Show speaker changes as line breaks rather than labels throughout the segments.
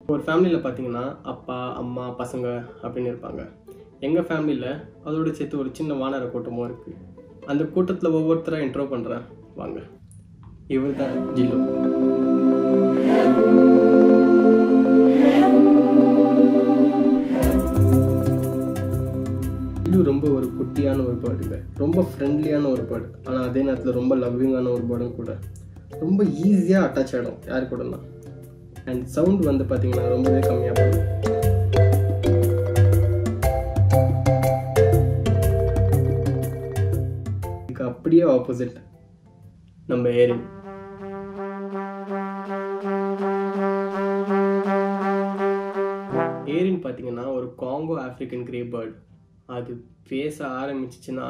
ஒரு ஃபேமிலியில் பார்த்தீங்கன்னா அப்பா அம்மா பசங்க அப்படின்னு இருப்பாங்க. எங்கள் ஃபேமிலியில் அதோடு சேர்த்து ஒரு சின்ன வானர கூட்டமும் இருக்குது. அந்த கூட்டத்தில் ஒவ்வொருத்தராக இன்ட்ரோ பண்ணுறேன் வாங்க. இவர் தான் ஜில்லு. ஜில்லு ரொம்ப ஒரு குட்டியான ஒரு பேர்டுங்க, ரொம்ப ஃப்ரெண்ட்லியான ஒரு பேர்டு. ஆனால் அதே நேரத்தில் ரொம்ப லவ்விங்கான ஒரு பேர்டும் கூட. ரொம்ப ஈஸியாக அட்டாச் ஆகிடும் யார் கூடனா. அண்ட் சவுண்ட் வந்து பார்த்தீங்கன்னா ரொம்பவே கம்மியாக போகும். இதுக்கு அப்படியே ஆப்போசிட் நம்ம ஏரின். ஏரின் பார்த்தீங்கன்னா ஒரு காங்கோ ஆஃப்ரிக்கன் கிரே பேர்டு. அது பேச ஆரம்பிச்சிச்சுன்னா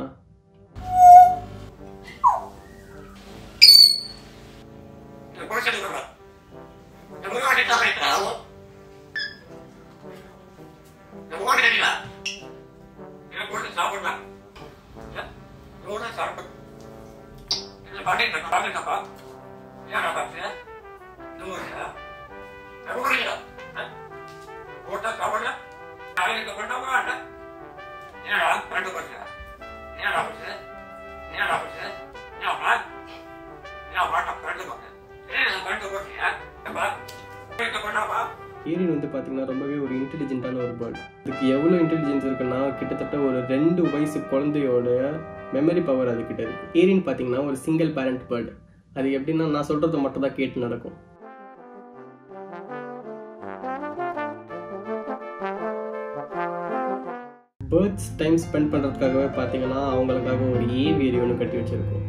ஏரின் வந்து பார்த்தீங்கன்னா ரொம்பவே ஒரு இன்டெலிஜென்ட்டான ஒரு பேர்டு. இதுக்கு எவ்வளோ இன்டெலிஜென்ஸ் இருக்குன்னா கிட்டத்தட்ட ஒரு 2 வயசு குழந்தையோட மெமரி பவர் அதுக்கிட்ட இருக்கு. ஏரின் பார்த்தீங்கன்னா ஒரு சிங்கிள் பேரண்ட் பேர்டு. அது எப்படின்னா நான் சொல்கிறத மட்டும் தான் கேட்டு நடக்கும். பேர்ட்ஸ் டைம் ஸ்பெண்ட் பண்ணுறதுக்காகவே பார்த்தீங்கன்னா அவங்களுக்காக ஒரு ஏவியரி ஒன்று கட்டி வச்சிருக்கோம்.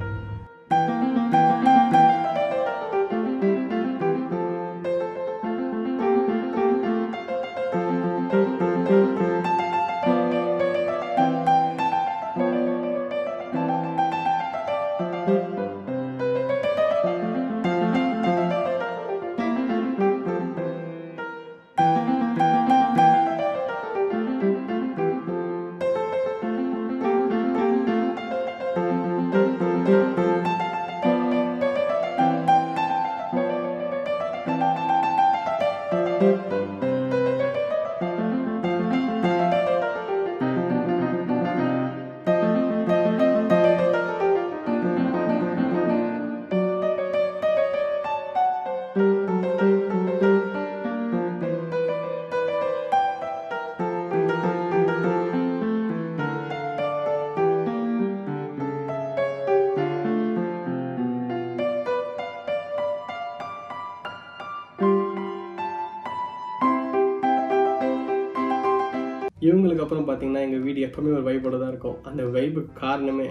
இவங்களுக்கு அப்புறம் பார்த்தீங்கன்னா எங்கள் வீடு எப்பவுமே ஒரு வைப்போட தான் இருக்கும். அந்த வைப்புக்கு காரணமே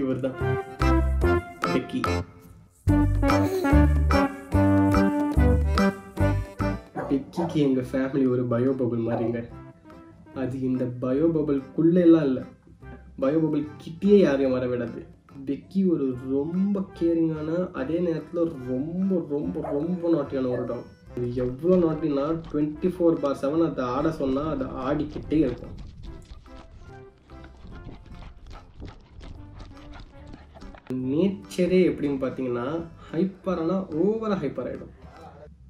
இவர் தான், பெக்கி. பெக்கிக்கு எங்கள் ஃபேமிலி ஒரு பயோ பபுள் மாதிரிங்க. அது இந்த பயோ பபுள்குள்ளெல்லாம் இல்லை, பயோ பபுள் கிட்டேயே யாரையும் வர விடாது. பெக்கி ஒரு ரொம்ப கேரிங்கான, அதே நேரத்தில் ரொம்ப ரொம்ப ரொம்ப நாட்டியான ஒரு டாக். இது எவ்வளோ நாட்டினா 24/7 அதை ஆட சொன்னால் அதை ஆடிக்கிட்டே இருக்கும். நேச்சரே எப்படின்னு பார்த்தீங்கன்னா ஹைப்பரானா ஓவராக ஹைப்பர் ஆகிடும்.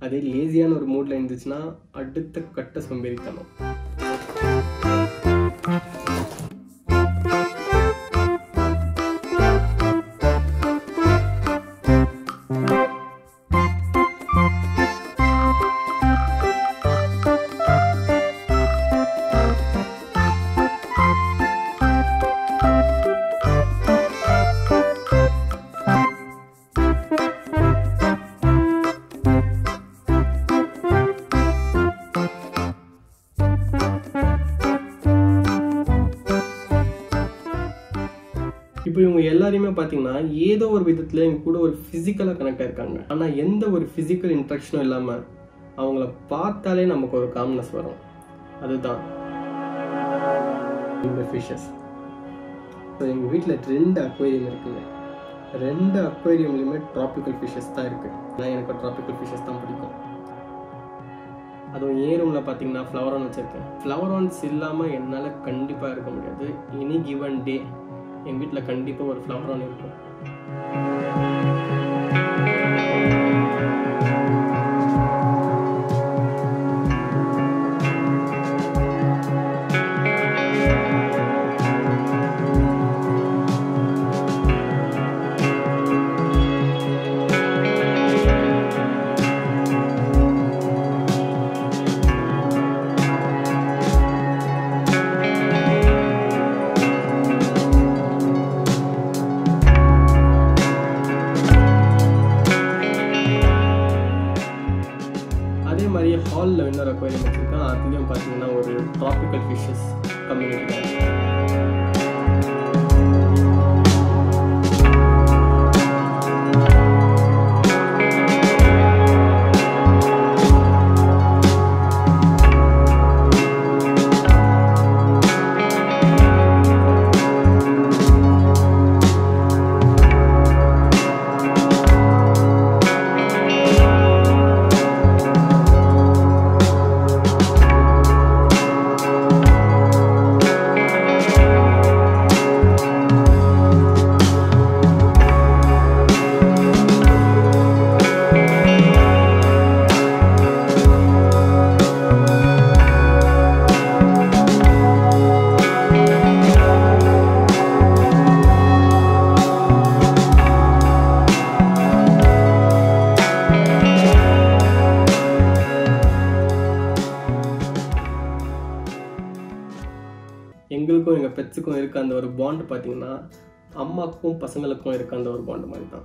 அதே லேசியான ஒரு மூடில் இருந்துச்சுன்னா அடுத்த கட்ட சோம்பேறித்தனம். இப்போ இவங்க எல்லாரையுமே பார்த்தீங்கன்னா ஏதோ ஒரு விதத்தில் இவங்க கூட ஒரு ஃபிசிக்கலாக கனெக்ட் ஆயிருக்காங்க. ஆனால் எந்த ஒரு ஃபிசிக்கல் இன்ட்ராக்ஷனும் இல்லாமல் அவங்கள பார்த்தாலே நமக்கு ஒரு காம்னஸ் வரும். அதுதான் இந்த ஃபிஷஸ். ஸோ எங்கள் வீட்டில் 2 அக்வேரியம் இருக்குங்க. 2 அக்வேரியம்லையுமே ட்ராபிக்கல் ஃபிஷஸ் தான் இருக்குது. ஆனால் எனக்கு ட்ராபிக்கல் ஃபிஷஸ் தான் பிடிக்கும். அதுவும் ஏ ரூமில் பார்த்தீங்கன்னா ஃப்ளவரான் வச்சுருக்கேன். ஃப்ளவரான்ஸ் இல்லாமல் என்னால் கண்டிப்பாக இருக்க முடியாது. எனி கிவன் டே எங்கள் வீட்டில் கண்டிப்பாக ஒரு ஃப்ளவரான் இருக்கும். ஹாலில் இன்னொரு அக்வேரியம் வச்சுருக்கேன். அதுலேயும் பார்த்தீங்கன்னா ஒரு ட்ராபிக்கல் ஃபிஷ்ஷஸ் கம்யூனிட்டி. எங்களுக்கும் எங்கள் பெட்ஸுக்கும் இருக்க அந்த ஒரு பாண்டு பார்த்தீங்கன்னா அம்மாவுக்கும் பசங்களுக்கும் இருக்க அந்த ஒரு பாண்டு மாதிரி தான்.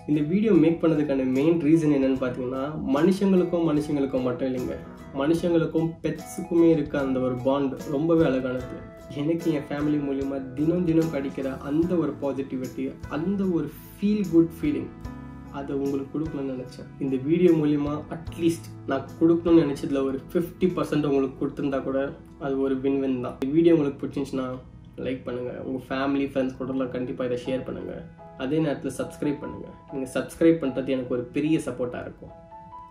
இந்த வீடியோ மேக் பண்ணதுக்கான மெயின் ரீசன் என்னென்னு பார்த்தீங்கன்னா மனுஷங்களுக்கும் மட்டும் இல்லைங்க, மனுஷங்களுக்கும் பெட்ஸுக்குமே இருக்க அந்த ஒரு பாண்ட் ரொம்பவே அழகானது. எனக்கு என் ஃபேமிலி மூலிமா தினம் கிடைக்கிற அந்த ஒரு பாசிட்டிவிட்டி, அந்த ஒரு ஃபீல் குட் ஃபீலிங், அதை உங்களுக்கு கொடுக்கணும்னு நினச்சேன். இந்த வீடியோ மூலிமா அட்லீஸ்ட் நான் கொடுக்கணும்னு நினச்சதில் ஒரு 50% உங்களுக்கு கொடுத்துருந்தா கூட அது ஒரு வின் தான். இந்த வீடியோ உங்களுக்கு பிடிச்சிருந்துச்சுன்னா லைக் பண்ணுங்கள், உங்கள் ஃபேமிலி ஃப்ரெண்ட்ஸ் கூடலாம் கண்டிப்பாக இதை ஷேர் பண்ணுங்கள். அதே நேரத்தில் சப்ஸ்கிரைப் பண்ணுங்கள். நீங்கள் சப்ஸ்கிரைப் பண்ணுறது எனக்கு ஒரு பெரிய சப்போர்ட்டாக இருக்கும்.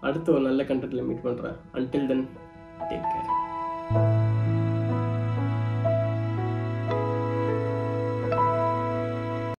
அடுத்த ஒரு நல்ல கண்டென்ட்டில் மீட் பண்ணுறேன். Until then take care.